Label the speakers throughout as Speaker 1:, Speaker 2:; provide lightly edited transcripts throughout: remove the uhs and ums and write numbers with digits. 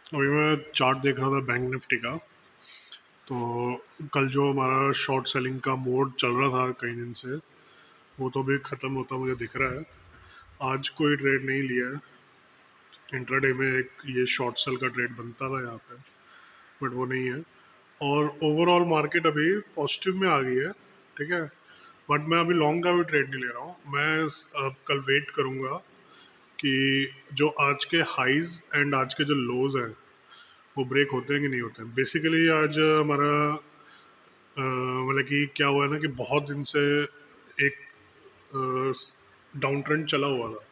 Speaker 1: अभी मैं चार्ट देख रहा था बैंक निफ्टी का। तो कल जो हमारा शॉर्ट सेलिंग का मोड चल रहा था कई दिन से, वो तो अभी ख़त्म होता मुझे दिख रहा है। आज कोई ट्रेड नहीं लिया है। इंट्राडे में एक ये शॉर्ट सेल का ट्रेड बनता था यहाँ पे, बट वो नहीं है। और ओवरऑल मार्केट अभी पॉजिटिव में आ गई है। ठीक है, बट मैं अभी लॉन्ग का भी ट्रेड नहीं ले रहा हूँ। मैं कल वेट करूँगा कि जो आज के हाइज एंड आज के जो लोज हैं वो ब्रेक होते हैं कि नहीं होते हैं। बेसिकली आज हमारा मतलब कि क्या हुआ है ना कि बहुत दिन से एक डाउन ट्रेंड चला हुआ था।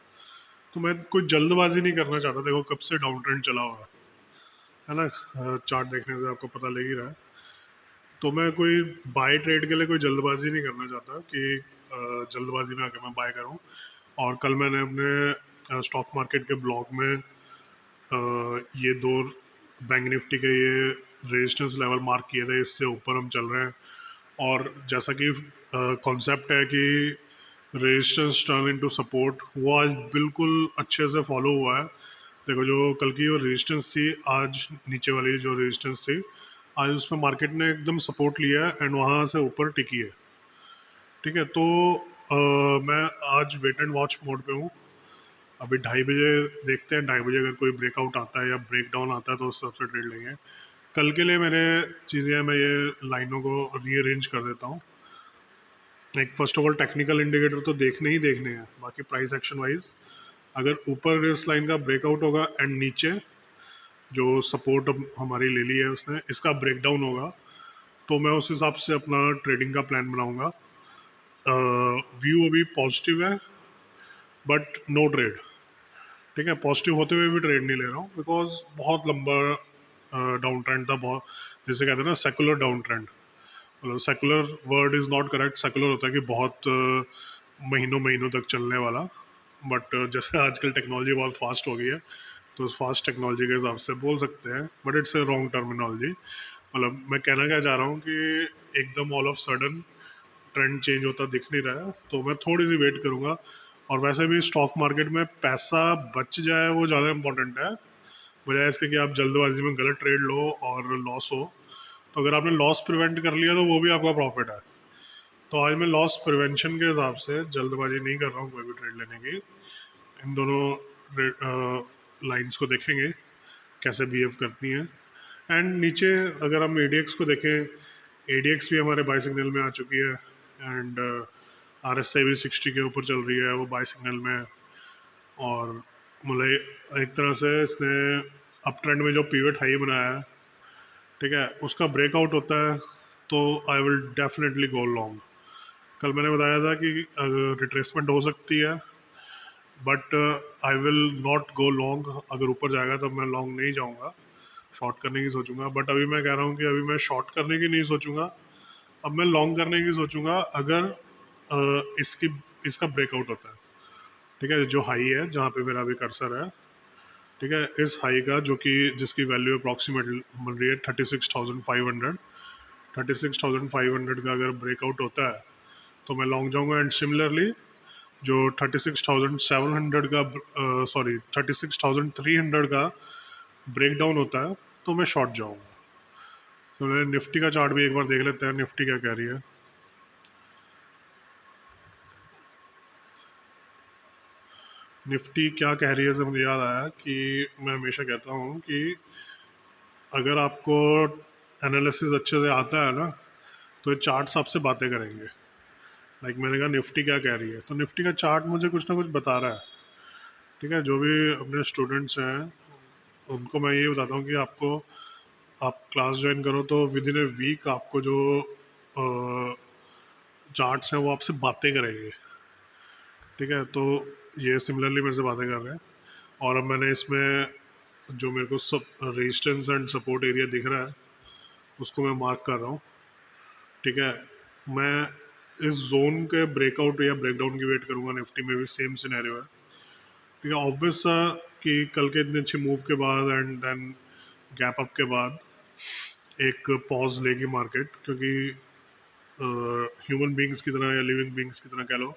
Speaker 1: तो मैं कोई जल्दबाजी नहीं करना चाहता। देखो कब से डाउन ट्रेंड चला हुआ है ना। चार्ट देखने से आपको पता लग ही रहा है। तो मैं कोई बाय ट्रेड के लिए कोई जल्दबाजी नहीं करना चाहता कि जल्दबाजी में आके मैं बाय करूं। और कल मैंने अपने स्टॉक मार्केट के ब्लॉग में ये दो बैंक निफ्टी के ये रेजिस्टेंस लेवल मार्क किए थे, इससे ऊपर हम चल रहे हैं। और जैसा कि कॉन्सेप्ट है कि रेजिस्टेंस टर्न इनटू सपोर्ट, वो आज बिल्कुल अच्छे से फॉलो हुआ है। देखो जो कल की जो रेजिस्टेंस थी, आज नीचे वाली जो रेजिस्टेंस थी, आज उसमें मार्केट ने एकदम सपोर्ट लिया है एंड वहाँ से ऊपर टिकी है। ठीक है, तो मैं आज वेट एंड वॉच मोड पे हूँ। अभी 2:30 बजे देखते हैं, 2:30 बजे अगर कोई ब्रेकआउट आता है या ब्रेक डाउन आता है तो उस हिसाब से ट्रेड लेंगे। कल के लिए मेरे चीज़ें हैं, मैं ये लाइनों को रीअरेंज कर देता हूँ। Like first of all technical indicator तो देखने ही देखने हैं, बाकी प्राइस एक्शन वाइज अगर ऊपर इस लाइन का ब्रेकआउट होगा एंड नीचे जो सपोर्ट हमारी ले ली है उसने, इसका ब्रेकडाउन होगा, तो मैं उस हिसाब से अपना ट्रेडिंग का प्लान बनाऊंगा। व्यू अभी पॉजिटिव है, बट नो ट्रेड। ठीक है, पॉजिटिव होते हुए भी ट्रेड नहीं ले रहा हूँ बिकॉज बहुत लंबा डाउन ट्रेंड था। बहुत, जैसे कहते हैं ना, सेकुलर डाउन ट्रेंड। मतलब secular word is not correct. Secular होता है कि बहुत महीनों महीनों तक चलने वाला। बट जैसे आजकल टेक्नोलॉजी बहुत फास्ट हो गई है, तो उस फास्ट टेक्नोलॉजी के हिसाब से बोल सकते हैं, but it's a wrong terminology. मतलब मैं कहना क्या चाह रहा हूँ कि एकदम all of sudden trend change होता दिख नहीं रहा है, तो मैं थोड़ी सी वेट करूँगा। और वैसे भी स्टॉक मार्केट में पैसा बच जाए वो ज़्यादा इंपॉर्टेंट है, बजाय इसके कि आप जल्दबाजी में गलत ट्रेड लो और लॉस हो। तो अगर आपने लॉस प्रिवेंट कर लिया तो वो भी आपका प्रॉफिट है। तो आज मैं लॉस प्रिवेंशन के हिसाब से जल्दबाजी नहीं कर रहा हूँ कोई भी ट्रेड लेने की। इन दोनों लाइंस को देखेंगे कैसे बिहेव करती हैं। एंड नीचे अगर हम एडीएक्स को देखें, एडीएक्स भी हमारे बाई सिग्नल में आ चुकी है एंड आरएसआई भी 60 के ऊपर चल रही है, वो बाई सिग्नल में है। और मतलब एक तरह से इसने अप ट्रेंड में जो पीवट हाई बनाया है, ठीक है, उसका ब्रेकआउट होता है तो I will definitely go long. कल मैंने बताया था कि रिट्रेसमेंट हो सकती है, but I will not go long. अगर ऊपर जाएगा तो मैं लॉन्ग नहीं जाऊंगा, शॉर्ट करने की सोचूंगा। बट अभी मैं कह रहा हूँ कि अभी मैं शॉर्ट करने की नहीं सोचूंगा, अब मैं लॉन्ग करने की सोचूंगा। अगर इसकी इसका ब्रेकआउट होता है, ठीक है, जो हाई है जहाँ पे मेरा अभी कर्सर है, ठीक है, इस हाई का जो कि जिसकी वैल्यू अप्रॉक्सीमेटली बन रही है 36,500, 36,500 का अगर ब्रेकआउट होता है तो मैं लॉन्ग जाऊंगा। एंड सिमिलरली जो 36,700 का, सॉरी 36,300 का ब्रेक डाउन होता है तो मैं शॉर्ट जाऊंगा। तो मैंने निफ्टी का चार्ट भी एक बार देख लेते हैं, निफ्टी क्या कह रही है। निफ्टी क्या कह रही है से मुझे याद आया कि मैं हमेशा कहता हूँ कि अगर आपको एनालिसिस अच्छे से आता है ना, तो ये चार्ट्स आपसे बातें करेंगे। लाइक मैंने कहा निफ्टी क्या कह रही है, तो निफ्टी का चार्ट मुझे कुछ ना कुछ बता रहा है। ठीक है, जो भी अपने स्टूडेंट्स हैं उनको मैं ये बताता हूँ कि आपको, आप क्लास ज्वाइन करो तो विद इन ए वीक आपको जो चार्ट्स हैं वो आपसे बातें करेंगे। ठीक है, तो ये सिमिलरली मेरे से बातें कर रहे हैं। और अब मैंने इसमें जो मेरे को सब रेजिस्टेंस एंड सपोर्ट एरिया दिख रहा है उसको मैं मार्क कर रहा हूँ। ठीक है, मैं इस जोन के ब्रेकआउट या ब्रेकडाउन की वेट करूँगा। निफ्टी में भी सेम सिनेरियो है। ठीक है, ऑब्वियस सा कि कल के इतने अच्छे मूव के बाद एंड देन गैप अप के बाद एक पॉज लेगी मार्केट, क्योंकि ह्यूमन बींग्स की तरह या लिविंग बींग्स की तरह कह लो,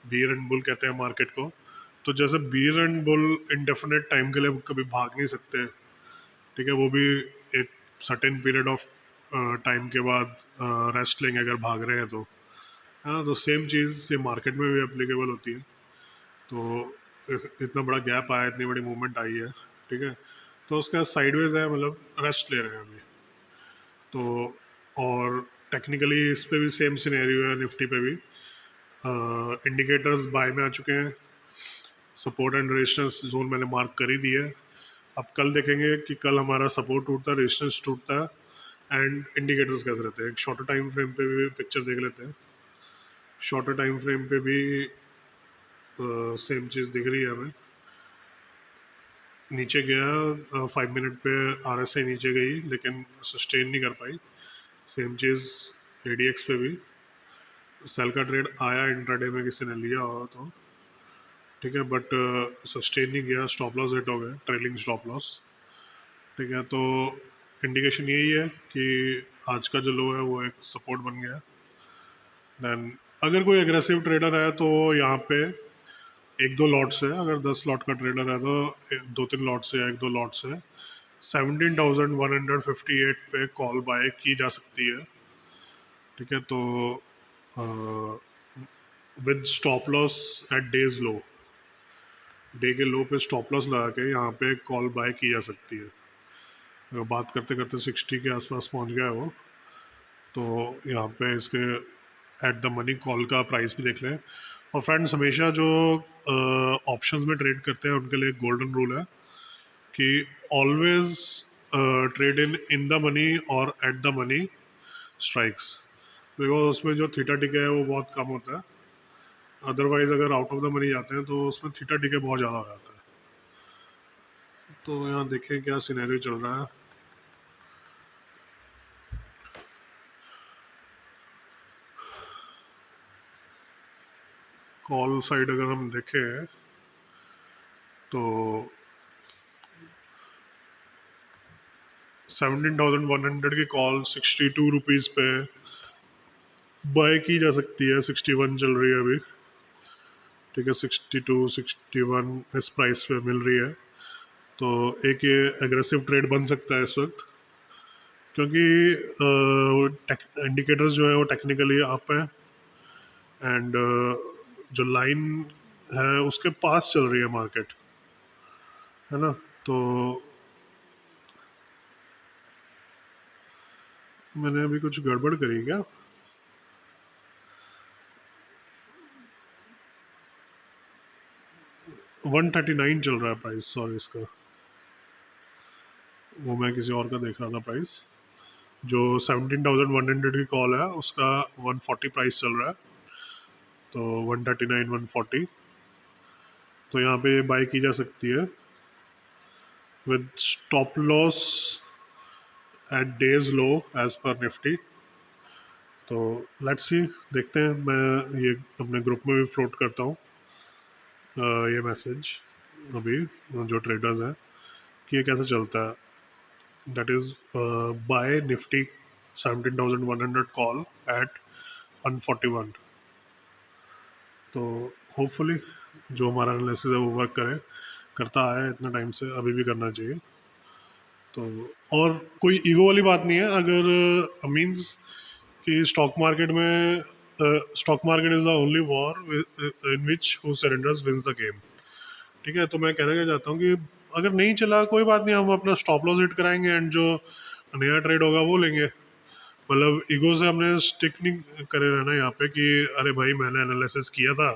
Speaker 1: बीयर एंड बुल कहते हैं मार्केट को। तो जैसे bear and bull indefinite time के लिए कभी भाग नहीं सकते, ठीक है, वो भी एक सर्टेन पीरियड ऑफ टाइम के बाद रेस्ट लेंगे अगर भाग रहे हैं तो, है ना। तो सेम चीज़ ये मार्केट में भी एप्लीकेबल होती है। तो इतना बड़ा गैप आया, इतनी बड़ी मूवमेंट आई है, ठीक है, तो उसका साइडवेज है, मतलब रेस्ट ले रहे हैं अभी। तो और टेक्निकली इस पे भी सेम सिनेरियो है, निफ्टी पे भी इंडिकेटर्स बाय में आ चुके हैं। सपोर्ट एंड रेजिस्टेंस जोन मैंने मार्क कर ही दिया है। अब कल देखेंगे कि कल हमारा सपोर्ट टूटता है, रेजिस्टेंस टूटता है, एंड इंडिकेटर्स कैसे रहते हैं। एक शॉर्टर टाइम फ्रेम पे भी पिक्चर देख लेते हैं। शॉर्टर टाइम फ्रेम पे भी सेम चीज़ दिख रही है हमें। नीचे गया 5 मिनट पे, RSI नीचे गई लेकिन सस्टेन नहीं कर पाई। सेम चीज़ ADX पे भी सेल का ट्रेड आया इंट्राडे में, किसी ने लिया हो तो ठीक है, बट सस्टेन नहीं गया, स्टॉप लॉस हिट हो गए, ट्रेलिंग स्टॉप लॉस। ठीक है, तो इंडिकेशन यही है कि आज का जो लो है वो एक सपोर्ट बन गया। देन अगर कोई एग्रेसिव ट्रेडर है तो यहाँ पे एक दो लॉट से, अगर 10 लॉट का ट्रेडर है तो दो तीन लॉट से या एक दो लॉट से 17,158 पे कॉल बाय की जा सकती है। ठीक है, तो with stop loss at day's low, day के लो पे स्टॉप लॉस लगा के यहाँ पे कॉल बाय की जा सकती है। अगर बात करते करते 60 के आसपास पहुँच गया है वो, तो यहाँ पे इसके एट द मनी कॉल का प्राइस भी देख लें। और फ्रेंड्स, हमेशा जो ऑप्शंस में ट्रेड करते हैं उनके लिए एक गोल्डन रूल है कि always trade in the money और at the money strikes, because उसमें जो थीटा टिके है वो बहुत कम होता है। अदरवाइज अगर आउट ऑफ द मनी जाते हैं तो उसमें थीटा टिके बहुत ज़्यादा हो जाता है। तो यहाँ देखें क्या सिनेरियो चल रहा है। कॉल साइड अगर हम देखें तो 17,100 की कॉल 62 रुपीज़ पे बाय की जा सकती है। 61 चल रही है अभी, ठीक है, 62 61 इस प्राइस पे मिल रही है। तो एक ये एग्रेसिव ट्रेड बन सकता है इस वक्त, क्योंकि इंडिकेटर्स जो है वो टेक्निकली अप है, एंड जो लाइन है उसके पास चल रही है मार्केट, है ना। तो मैंने अभी कुछ गड़बड़ करी क्या? $139 चल रहा है प्राइस, सॉरी, इसका वो मैं किसी और का देख रहा था प्राइस। जो 17,100 की कॉल है उसका 140 प्राइस चल रहा है, तो 139 140, तो यहाँ पे बाई की जा सकती है with stop loss at day's low as पर निफ्टी। तो लेट्स सी, देखते हैं। मैं ये अपने ग्रुप में भी फ्लोट करता हूँ ये मैसेज अभी, जो ट्रेडर्स हैं, कि ये कैसे चलता है। That is by Nifty 17,100 call at 141। तो होपफुली जो हमारा एनालिसिस है वो वर्क करे, करता है इतना टाइम से, अभी भी करना चाहिए। तो और कोई ईगो वाली बात नहीं है। अगर मींस कि stock market is the only war in which who surrenders wins the game. ठीक है, तो मैं कहना क्या चाहता हूँ कि अगर नहीं चला कोई बात नहीं, हम अपना स्टॉप लॉस हिट कराएंगे एंड जो नया ट्रेड होगा वो लेंगे। मतलब ईगो से हमने स्टिक नहीं करे रहना यहाँ पे कि अरे भाई मैंने एनालिसिस किया था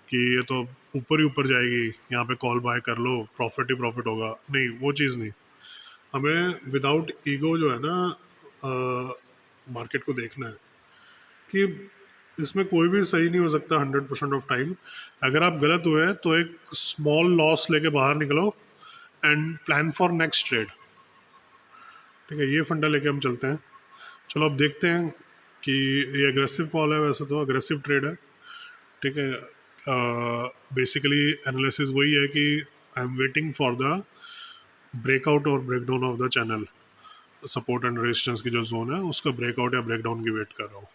Speaker 1: कि ये तो ऊपर ही ऊपर जाएगी, यहाँ पे कॉल बाय कर लो, प्रॉफिट ही प्रॉफिट होगा। नहीं, वो चीज़ नहीं। हमें विदाउट ईगो जो है ना मार्केट को देखना है कि इसमें कोई भी सही नहीं हो सकता 100% ऑफ टाइम। अगर आप गलत हुए तो एक स्मॉल लॉस लेके बाहर निकलो and plan for next trade. ठीक है, ये फंडा लेके हम चलते हैं। चलो अब देखते हैं कि ये एग्रेसिव कॉल है, वैसे तो एग्रेसिव ट्रेड है। ठीक है, बेसिकली एनालिसिस वही है कि I am waiting for the breakout और breakdown of the channel, support and resistance की जो जोन है उसका ब्रेकआउट या ब्रेकडाउन की वेट कर रहा हूँ।